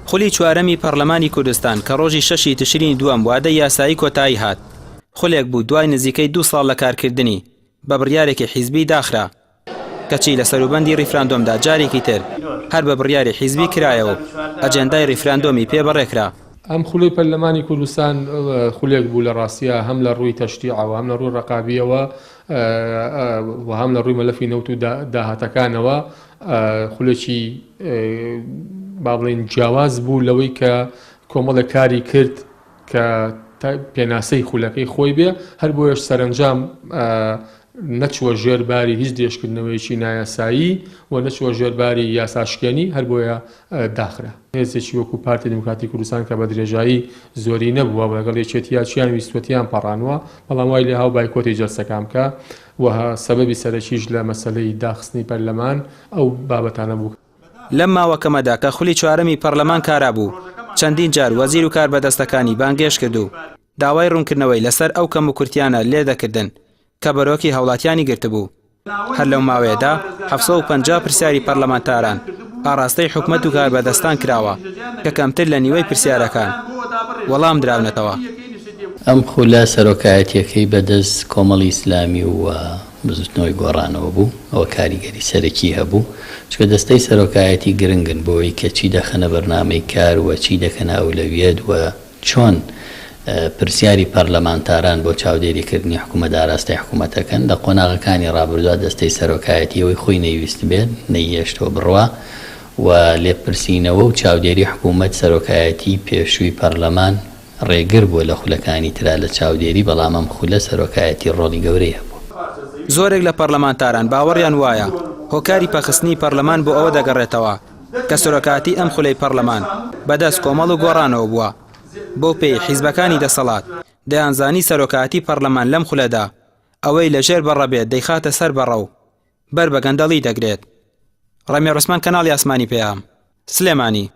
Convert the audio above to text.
خولی چوارەمی پەرلەمانی کوردستان کە ڕۆژی 6 تشرینی دووەم وادە یاسایی کۆتایی هات خولێک بوو دوای نزیکەی 2 ساڵ لە کارکردنی بە بڕیارێکی حیزبی داخرا کەچی لە سەروبەندی ریفراندۆمدا جارێکی تر هەر بە بڕیاری حیزبی کرایەوە ئەجێندای ریفراندۆمی پێبەڕێکرا. ئەم خولی پەرلەمانی کوردستان خولێک بوو لە ڕاستیە هەم لە ڕووی تەشتیعەوە هەم لە ڕووی ڕقابیەوە و هەم لە ڕووی مەلەفی نەوت و داهاتەکانەوە خولێکی با بڵێن جیاواز بوو لەوەی کە کۆمەڵە کاری کرد کە پێناسەی خولەکەی خۆی بێ هەر بۆیش سەرنجام نەچوە ژێرباری هیچ دێشکردنەوەیکی نایاسایی و نەچوە ژێرباری یاساشکێنی هەر بۆیە داخرا. هێزێکی وەکو پارتی دموکراتی کوردستان کە بە درێژایی زۆری نەبووە لەگەڵ یەکێتیاچیان ویستوەتیان پەڕانوە بەڵام وای لێ هاو بایکۆتی جەلسەکان بکە و سەبەبی سەرەکیش لە مەسەلەی داخستنی پەرلەمان ئەو بابەتانە بوو. لەم ماوەکەمەدا کە خولی چوارەمی پەرلەمان کارا بوو چەندین جار وەزیر و کاربەدەستەکانی بانگێش کرد و داوای ڕوونکردنەوەی لەسەر ئەو کەم و کورتیانە لێ دەکردن کە بەرۆکی هەوڵاتیانی گرتبوو. هەر لەو ماوەیەدا 750 پرسیاری پەرلەمانتاران ئاڕاستەی حکومەت و کاربەدەستان کراوە کە کەمتر لە نیوەی پرسیارەکان وەڵام دراونەتەوە. ئەم خولە سەرۆکایەتیەکەی بەدەست کۆمەڵی ئیسلامی و بزوتنەوەی گۆڕانەوە بوو ئەوە کاریگەری سەرەکی هەبوو چکە دەستەی سەرۆکایەتی گرنگن بۆی کە چی دەخەنە بەرنامەی کار و چی دەکەنە ئەولەویەت و چۆن پرسیاری پەرلەمانتاران بۆ چاودێریکردنی حکومەت ئاراستەی حکوومەتەکەن لە قۆناغەکانی ڕابردووە دەستەی سەرۆکایەتیەوەی خۆی نەیویست بێت نەیهێشتەوە بڕوە و لێپرسینەوە و چاودێری حکوومەت سەرۆکایەتی پێشووی پەرلەمان ڕێگر بووە لە خولەکانی ترا لە چاودێری بەڵام ئەم خولە سەرۆکایەتی ڕۆڵی گەورەی هەبوو. زۆرێک لە پەرلەمانتاران باوەڕیان وایە هۆکاری پەخستنی پەرلەمان بۆ ئەوە دەگەڕێتەوە کە سەرۆکایەتی ئەم خولەی پەرلەمان بەدەست کۆمەڵ و گۆڕانەوە بووە بۆ پێی حیزبەکانی دەسەڵات دەیانزانی سەرۆکایەتی پەرلەمان لەم خولەدا ئەوەی لەژێر بەڕەبێت دەیخاتە سەر بەڕە و بەر بە گەندەڵی دەگرێت. ڕەمی ڕوسمان کەناڵی ئاسمانی پێیام سلێمانی.